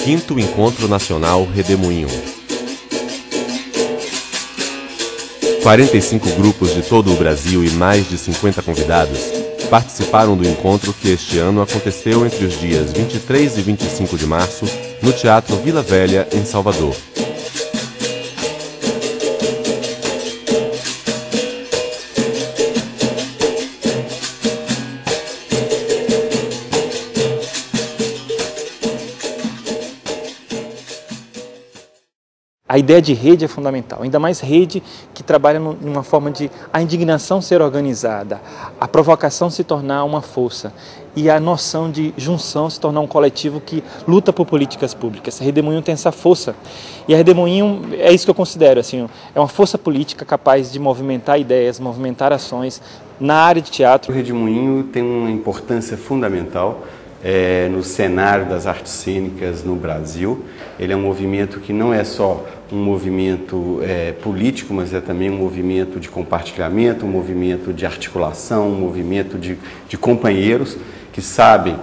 5º Encontro Nacional Redemoinho. 45 grupos de todo o Brasil e mais de 50 convidados participaram do encontro que este ano aconteceu entre os dias 23 e 25 de março no Teatro Vila Velha, em Salvador. A ideia de rede é fundamental, ainda mais rede que trabalha numa forma de a indignação ser organizada, a provocação se tornar uma força e a noção de junção se tornar um coletivo que luta por políticas públicas. A Redemoinho tem essa força e a Redemoinho é isso que eu considero, assim, é uma força política capaz de movimentar ideias, movimentar ações na área de teatro. O Redemoinho tem uma importância fundamental no cenário das artes cênicas no Brasil. Ele é um movimento que não é só um movimento político, mas é também um movimento de compartilhamento, um movimento de articulação, um movimento de companheiros que sabem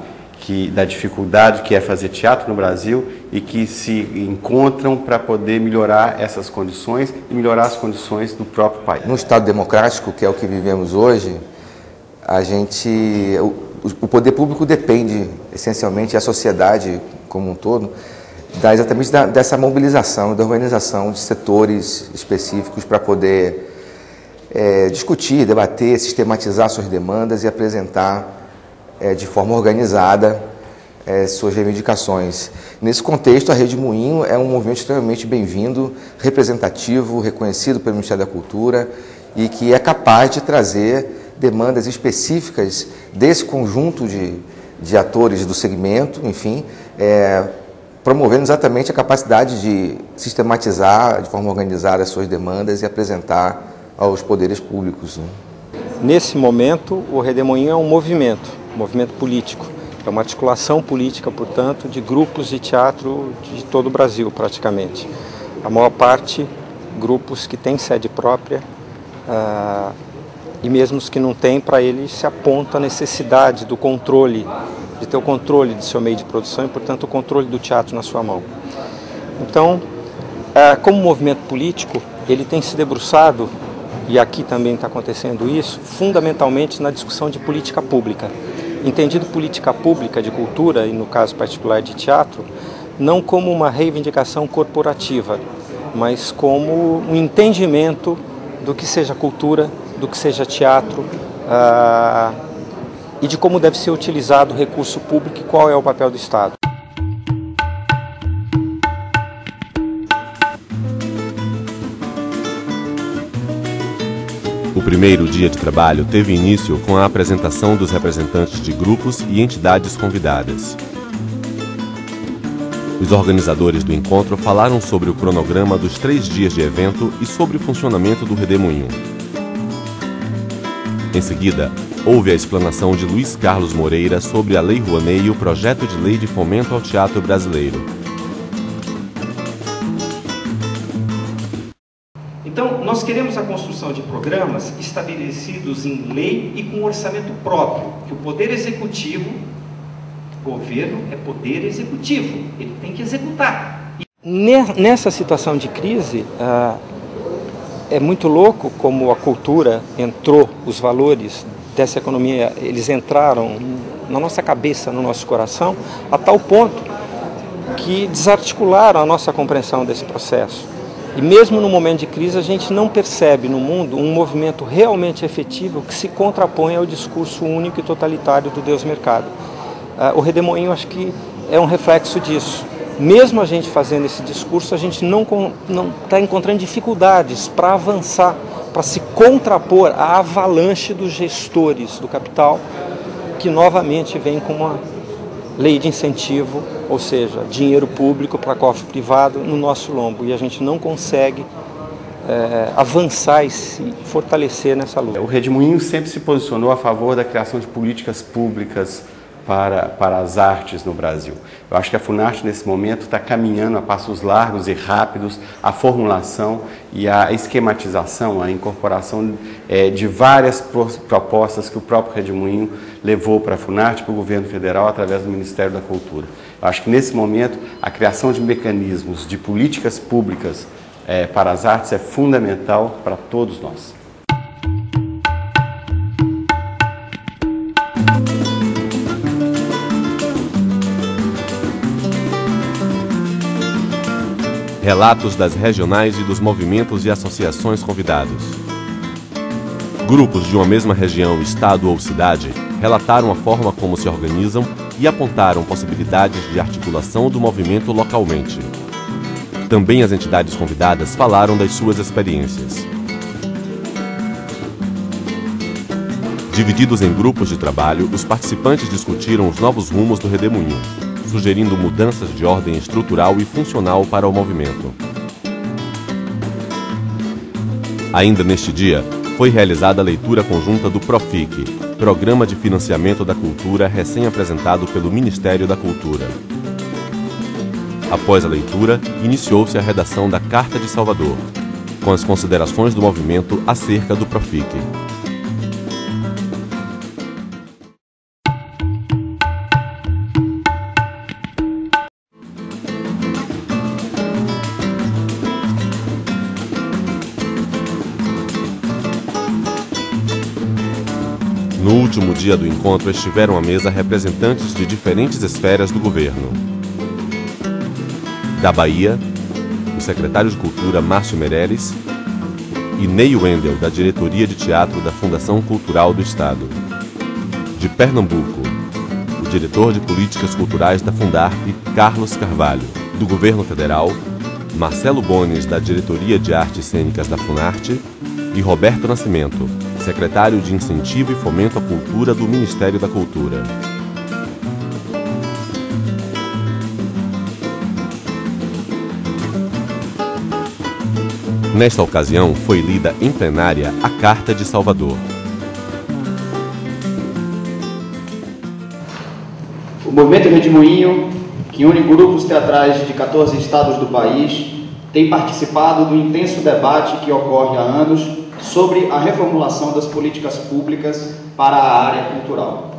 da dificuldade que é fazer teatro no Brasil e que se encontram para poder melhorar essas condições e melhorar as condições do próprio país. No Estado democrático, que é o que vivemos hoje, o poder público depende, essencialmente, a sociedade como um todo, exatamente dessa mobilização, da organização de setores específicos para poder discutir, debater, sistematizar suas demandas e apresentar de forma organizada suas reivindicações. Nesse contexto, a Redemoinho é um movimento extremamente bem-vindo, representativo, reconhecido pelo Ministério da Cultura e que é capaz de trazer demandas específicas desse conjunto de atores do segmento, enfim, promovendo exatamente a capacidade de sistematizar de forma organizada as suas demandas e apresentar aos poderes públicos. Nesse momento, o Redemoinho é um movimento político, é uma articulação política, portanto, de grupos de teatro de todo o Brasil, praticamente. A maior parte, grupos que têm sede própria, e mesmo os que não têm, para eles se aponta a necessidade do controle, de ter o controle de seu meio de produção e, portanto, o controle do teatro na sua mão. Então, como movimento político, ele tem se debruçado, e aqui também está acontecendo isso, fundamentalmente na discussão de política pública. Entendido política pública de cultura, e no caso particular de teatro, não como uma reivindicação corporativa, mas como um entendimento do que seja cultura, do que seja teatro e de como deve ser utilizado o recurso público e qual é o papel do Estado. O primeiro dia de trabalho teve início com a apresentação dos representantes de grupos e entidades convidadas. Os organizadores do encontro falaram sobre o cronograma dos 3 dias de evento e sobre o funcionamento do Redemoinho. Em seguida, houve a explanação de Luiz Carlos Moreira sobre a Lei Rouanet e o projeto de lei de fomento ao teatro brasileiro. Então, nós queremos a construção de programas estabelecidos em lei e com orçamento próprio, que o Poder Executivo, governo é Poder Executivo, ele tem que executar. Nessa situação de crise, é muito louco como a cultura entrou, os valores dessa economia, eles entraram na nossa cabeça, no nosso coração, a tal ponto que desarticularam a nossa compreensão desse processo. E mesmo no momento de crise, a gente não percebe no mundo um movimento realmente efetivo que se contrapõe ao discurso único e totalitário do Deus Mercado. O Redemoinho, acho que é um reflexo disso. Mesmo a gente fazendo esse discurso, a gente não está encontrando dificuldades para avançar, para se contrapor à avalanche dos gestores do capital, que novamente vem com uma lei de incentivo, ou seja, dinheiro público para cofre privado no nosso lombo. E a gente não consegue avançar e se fortalecer nessa luta. O Redemoinho sempre se posicionou a favor da criação de políticas públicas para as artes no Brasil. Eu acho que a Funarte, nesse momento, está caminhando a passos largos e rápidos a formulação e a esquematização, a incorporação de várias propostas que o próprio Redemoinho levou para a Funarte, para o governo federal, através do Ministério da Cultura. Acho que nesse momento a criação de mecanismos, de políticas públicas para as artes é fundamental para todos nós. Relatos das regionais e dos movimentos e associações convidados. Grupos de uma mesma região, estado ou cidade relataram a forma como se organizam e apontaram possibilidades de articulação do movimento localmente. Também as entidades convidadas falaram das suas experiências. Divididos em grupos de trabalho, os participantes discutiram os novos rumos do Redemoinho, sugerindo mudanças de ordem estrutural e funcional para o movimento. Ainda neste dia, foi realizada a leitura conjunta do PROFIC, Programa de Financiamento da Cultura recém-apresentado pelo Ministério da Cultura. Após a leitura, iniciou-se a redação da Carta de Salvador, com as considerações do movimento acerca do PROFIC. No último dia do encontro estiveram à mesa representantes de diferentes esferas do governo. Da Bahia, o secretário de Cultura Márcio Meirelles e Ney Wendel, da Diretoria de Teatro da Fundação Cultural do Estado. De Pernambuco, o diretor de Políticas Culturais da Fundarp, Carlos Carvalho. Do Governo Federal, Marcelo Bones, da Diretoria de Artes Cênicas da Funarte, e Roberto Nascimento, secretário de Incentivo e Fomento à Cultura do Ministério da Cultura. Nesta ocasião, foi lida em plenária a Carta de Salvador. O Movimento Redemoinho, que une grupos teatrais de 14 estados do país, tem participado do intenso debate que ocorre há anos sobre a reformulação das políticas públicas para a área cultural.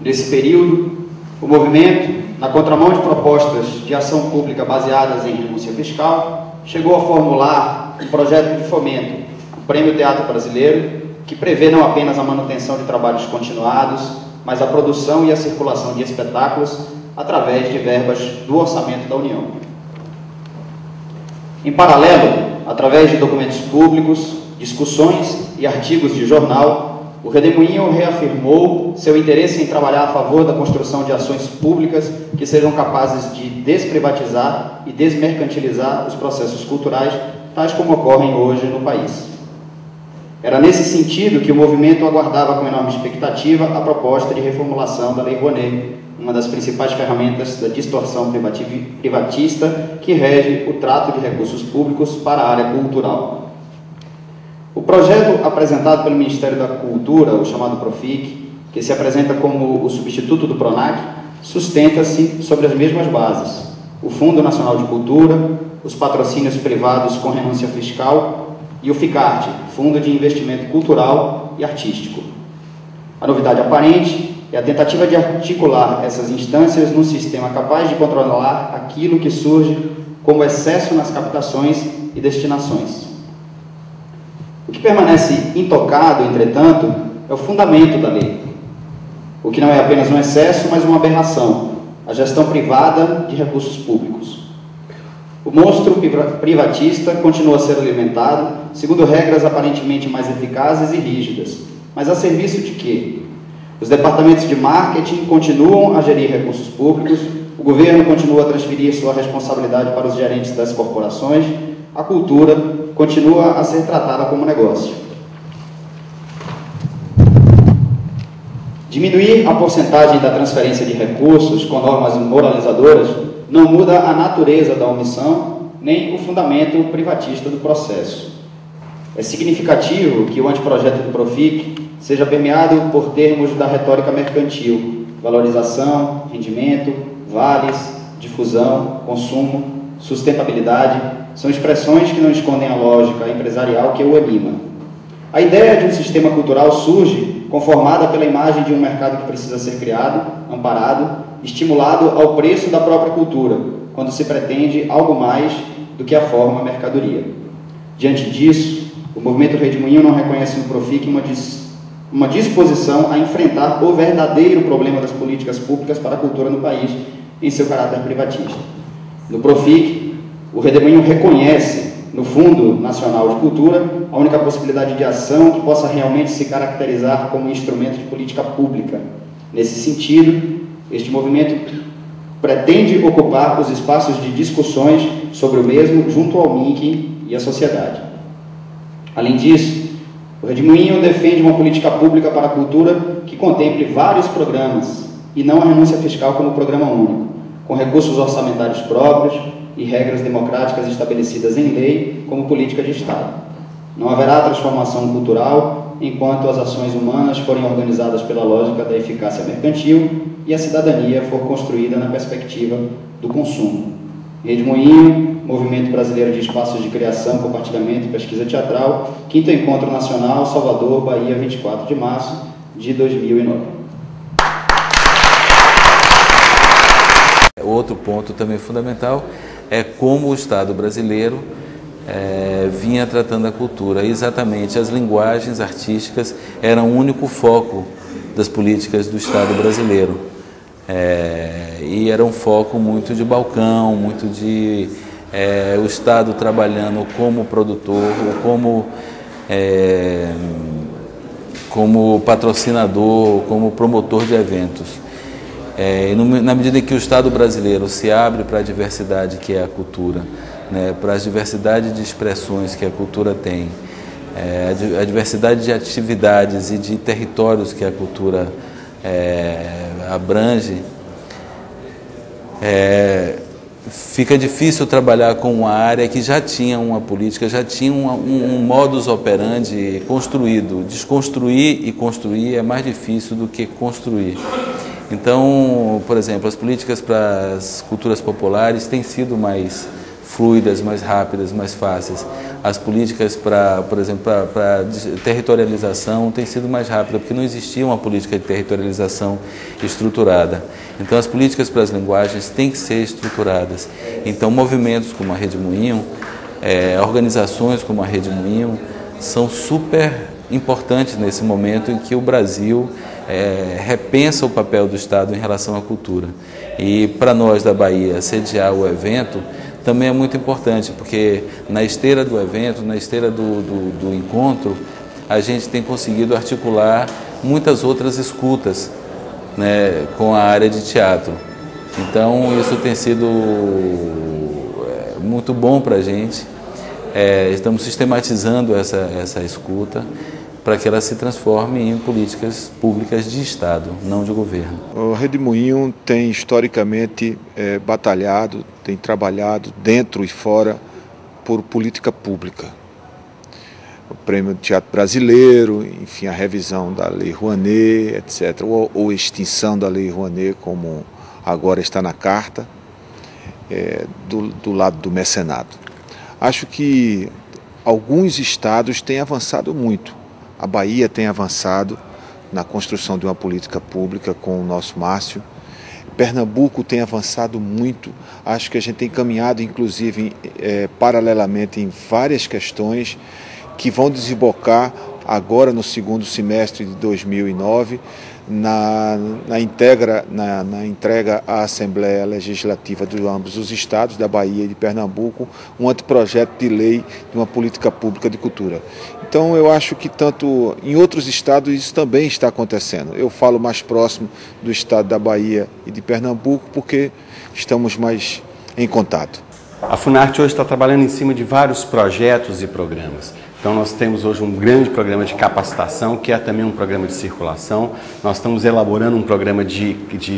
Nesse período, o movimento, na contramão de propostas de ação pública baseadas em renúncia fiscal, chegou a formular um projeto de fomento, o Prêmio Teatro Brasileiro, que prevê não apenas a manutenção de trabalhos continuados, mas a produção e a circulação de espetáculos através de verbas do orçamento da União. Em paralelo, através de documentos públicos, discussões e artigos de jornal, o Redemoinho reafirmou seu interesse em trabalhar a favor da construção de ações públicas que sejam capazes de desprivatizar e desmercantilizar os processos culturais, tais como ocorrem hoje no país. Era nesse sentido que o movimento aguardava com enorme expectativa a proposta de reformulação da Lei Rouanet, uma das principais ferramentas da distorção privatista que rege o trato de recursos públicos para a área cultural. O projeto apresentado pelo Ministério da Cultura, o chamado PROFIC, que se apresenta como o substituto do PRONAC, sustenta-se sobre as mesmas bases: o Fundo Nacional de Cultura, os patrocínios privados com renúncia fiscal e o FICART, Fundo de Investimento Cultural e Artístico. A novidade aparente é a tentativa de articular essas instâncias num sistema capaz de controlar aquilo que surge como excesso nas captações e destinações. O que permanece intocado, entretanto, é o fundamento da lei, o que não é apenas um excesso, mas uma aberração: a gestão privada de recursos públicos. O monstro privatista continua a ser alimentado segundo regras aparentemente mais eficazes e rígidas, mas a serviço de quê? Os departamentos de marketing continuam a gerir recursos públicos, o governo continua a transferir sua responsabilidade para os gerentes das corporações, a cultura continua a ser tratada como negócio. Diminuir a porcentagem da transferência de recursos com normas moralizadoras não muda a natureza da omissão nem o fundamento privatista do processo. É significativo que o anteprojeto do PROFIC seja permeado por termos da retórica mercantil: valorização, rendimento, vales, difusão, consumo, sustentabilidade. São expressões que não escondem a lógica empresarial que o anima. A ideia de um sistema cultural surge conformada pela imagem de um mercado que precisa ser criado, amparado, estimulado ao preço da própria cultura, quando se pretende algo mais do que a forma mercadoria. Diante disso, o movimento Rede Moinho não reconhece no Profic uma disposição a enfrentar o verdadeiro problema das políticas públicas para a cultura no país em seu caráter privatista. No Profic, o Rede Moinho reconhece no Fundo Nacional de Cultura a única possibilidade de ação que possa realmente se caracterizar como instrumento de política pública. Nesse sentido, este movimento pretende ocupar os espaços de discussões sobre o mesmo junto ao MINC e à sociedade. Além disso, o Rede Moinho defende uma política pública para a cultura que contemple vários programas e não a renúncia fiscal como programa único, com recursos orçamentários próprios e regras democráticas estabelecidas em lei como política de Estado. Não haverá transformação cultural enquanto as ações humanas forem organizadas pela lógica da eficácia mercantil e a cidadania for construída na perspectiva do consumo. Rede Moinho, Movimento Brasileiro de Espaços de Criação, Compartilhamento e Pesquisa Teatral, 5º Encontro Nacional, Salvador, Bahia, 24 de março de 2009. Outro ponto também fundamental é como o Estado brasileiro vinha tratando a cultura. Exatamente, as linguagens artísticas eram o único foco das políticas do Estado brasileiro. E era um foco muito de balcão, muito de o Estado trabalhando como produtor, como patrocinador, como promotor de eventos. Na medida em que o Estado brasileiro se abre para a diversidade que é a cultura, né, para a diversidade de expressões que a cultura tem, a diversidade de atividades e de territórios que a cultura abrange, fica difícil trabalhar com uma área que já tinha uma política, já tinha um modus operandi construído. Desconstruir e construir é mais difícil do que construir. Então, por exemplo, as políticas para as culturas populares têm sido mais fluidas, mais rápidas, mais fáceis. As políticas para, por exemplo, para territorialização têm sido mais rápidas, porque não existia uma política de territorialização estruturada. Então, as políticas para as linguagens têm que ser estruturadas. Então, movimentos como a Rede Moinho, organizações como a Rede Moinho, são super importantes nesse momento em que o Brasil repensa o papel do Estado em relação à cultura. E para nós da Bahia, sediar o evento também é muito importante, porque na esteira do evento, na esteira do encontro, a gente tem conseguido articular muitas outras escutas, né, com a área de teatro. Então, isso tem sido muito bom para a gente. Estamos sistematizando essa escuta para que ela se transforme em políticas públicas de Estado, não de governo. O Rede Moinho tem historicamente batalhado, tem trabalhado dentro e fora por política pública. O Prêmio de Teatro Brasileiro, enfim, a revisão da Lei Rouanet, etc., ou extinção da Lei Rouanet, como agora está na carta, do lado do mecenado. Acho que alguns estados têm avançado muito. A Bahia tem avançado na construção de uma política pública com o nosso Márcio. Pernambuco tem avançado muito. Acho que a gente tem caminhado, inclusive, paralelamente em várias questões que vão desembocar agora no segundo semestre de 2009 na entrega à Assembleia Legislativa de ambos os estados, da Bahia e de Pernambuco, um anteprojeto de lei de uma política pública de cultura. Então eu acho que tanto em outros estados isso também está acontecendo. Eu falo mais próximo do estado da Bahia e de Pernambuco porque estamos mais em contato. A Funarte hoje está trabalhando em cima de vários projetos e programas. Então nós temos hoje um grande programa de capacitação, que é também um programa de circulação. Nós estamos elaborando um programa de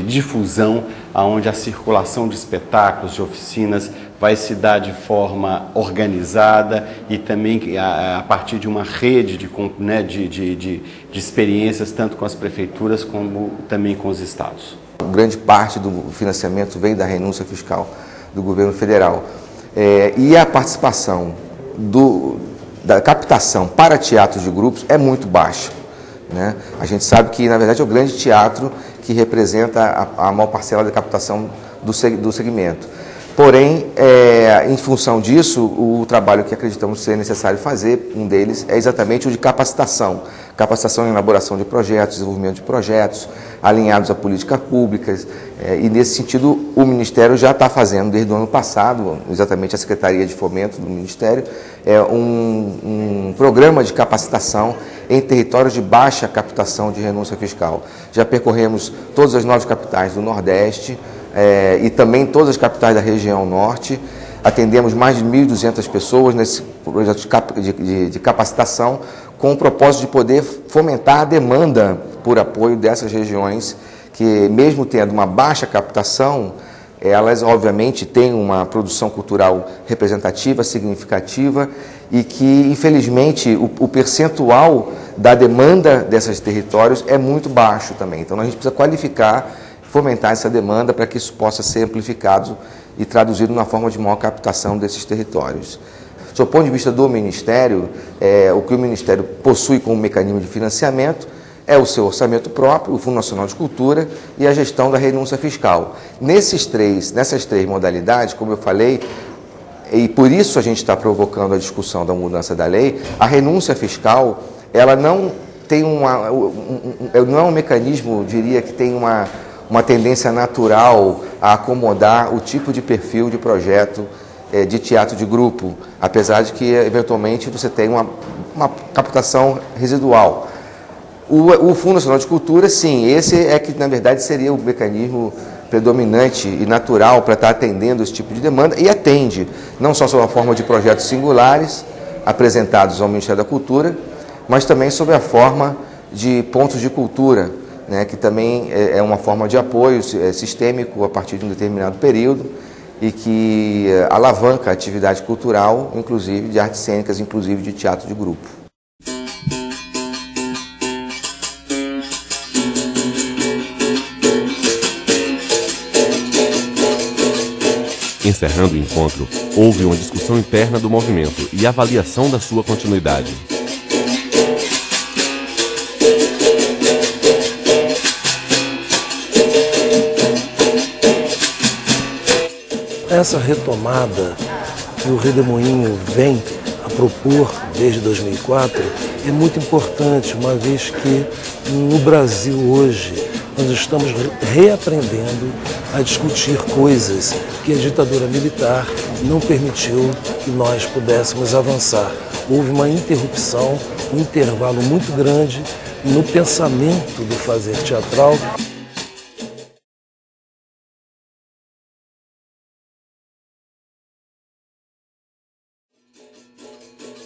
difusão, onde a circulação de espetáculos, de oficinas, vai se dar de forma organizada e também a partir de uma rede de experiências, tanto com as prefeituras como também com os estados. Grande parte do financiamento vem da renúncia fiscal do governo federal. E a participação da captação para teatros de grupos é muito baixa, né? A gente sabe que, na verdade, é o grande teatro que representa a maior parcela da captação do segmento. Porém, em função disso, o trabalho que acreditamos ser necessário fazer, um deles, é exatamente o de capacitação. Capacitação em elaboração de projetos, desenvolvimento de projetos, alinhados a políticas públicas. E, nesse sentido, o Ministério já está fazendo, desde o ano passado, exatamente a Secretaria de Fomento do Ministério, um programa de capacitação em territórios de baixa captação de renúncia fiscal. Já percorremos todas as 9 capitais do Nordeste, e também todas as capitais da região norte. Atendemos mais de 1.200 pessoas nesse projeto de capacitação, com o propósito de poder fomentar a demanda por apoio dessas regiões que, mesmo tendo uma baixa captação, elas obviamente têm uma produção cultural representativa, significativa, e que, infelizmente, o percentual da demanda desses territórios é muito baixo também. Então, a gente precisa qualificar, fomentar essa demanda para que isso possa ser amplificado e traduzido na forma de maior captação desses territórios. Do ponto de vista do Ministério, o que o Ministério possui como mecanismo de financiamento é o seu orçamento próprio, o Fundo Nacional de Cultura e a gestão da renúncia fiscal. Nessas três modalidades, como eu falei, e por isso a gente está provocando a discussão da mudança da lei, a renúncia fiscal, ela não tem não é um mecanismo, diria, que tem uma tendência natural a acomodar o tipo de perfil de projeto de teatro de grupo, apesar de que, eventualmente, você tem uma captação residual. O Fundo Nacional de Cultura, sim, esse é que, na verdade, seria o mecanismo predominante e natural para estar atendendo esse tipo de demanda, e atende, não só sob a forma de projetos singulares apresentados ao Ministério da Cultura, mas também sob a forma de pontos de cultura, né, que também é uma forma de apoio sistêmico a partir de um determinado período e que alavanca a atividade cultural, inclusive de artes cênicas, inclusive de teatro de grupo. Encerrando o encontro, houve uma discussão interna do movimento e avaliação da sua continuidade. Essa retomada que o Redemoinho vem a propor desde 2004 é muito importante, uma vez que no Brasil hoje nós estamos reaprendendo a discutir coisas que a ditadura militar não permitiu que nós pudéssemos avançar. Houve uma interrupção, um intervalo muito grande no pensamento do fazer teatral.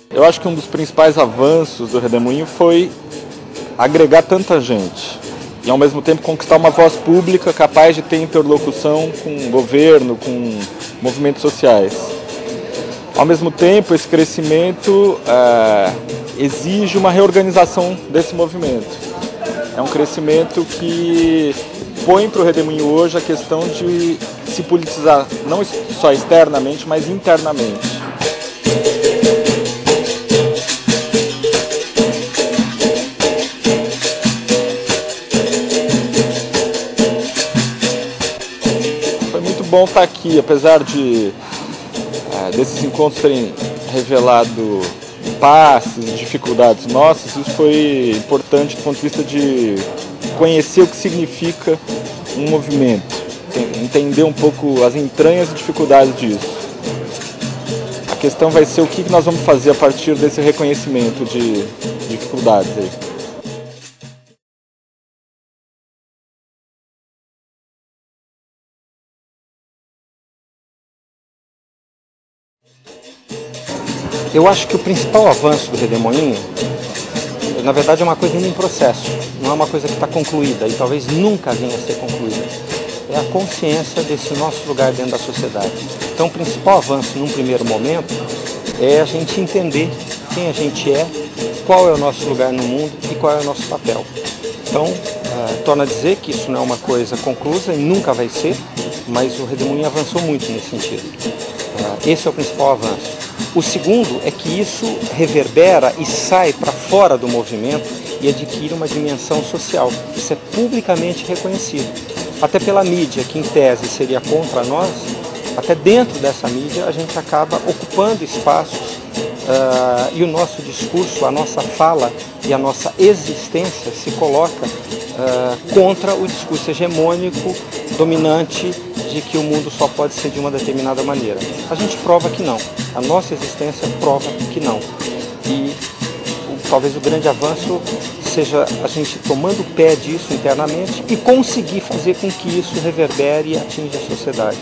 Eu acho que um dos principais avanços do Redemoinho foi agregar tanta gente e, ao mesmo tempo, conquistar uma voz pública capaz de ter interlocução com o governo, com movimentos sociais. Ao mesmo tempo, esse crescimento exige uma reorganização desse movimento. É um crescimento que põe para o Redemoinho hoje a questão de se politizar, não só externamente, mas internamente. Bom estar aqui, apesar de desses encontros terem revelado impasses, dificuldades nossas, isso foi importante do ponto de vista de conhecer o que significa um movimento, entender um pouco as entranhas e dificuldades disso. A questão vai ser o que nós vamos fazer a partir desse reconhecimento de dificuldades aí. Eu acho que o principal avanço do Redemoinho, na verdade, é uma coisa ainda em processo, não é uma coisa que está concluída e talvez nunca venha a ser concluída. É a consciência desse nosso lugar dentro da sociedade. Então, o principal avanço, num primeiro momento, é a gente entender quem a gente é, qual é o nosso lugar no mundo e qual é o nosso papel. Então, torno a dizer que isso não é uma coisa conclusa e nunca vai ser, mas o Redemoinho avançou muito nesse sentido. Esse é o principal avanço. O segundo é que isso reverbera e sai para fora do movimento e adquire uma dimensão social. Isso é publicamente reconhecido. Até pela mídia, que em tese seria contra nós, até dentro dessa mídia a gente acaba ocupando espaços e o nosso discurso, a nossa fala e a nossa existência se coloca contra o discurso hegemônico, dominante, de que o mundo só pode ser de uma determinada maneira. A gente prova que não. A nossa existência prova que não. E talvez o grande avanço seja a gente tomando pé disso internamente e conseguir fazer com que isso reverbere e atinja a sociedade.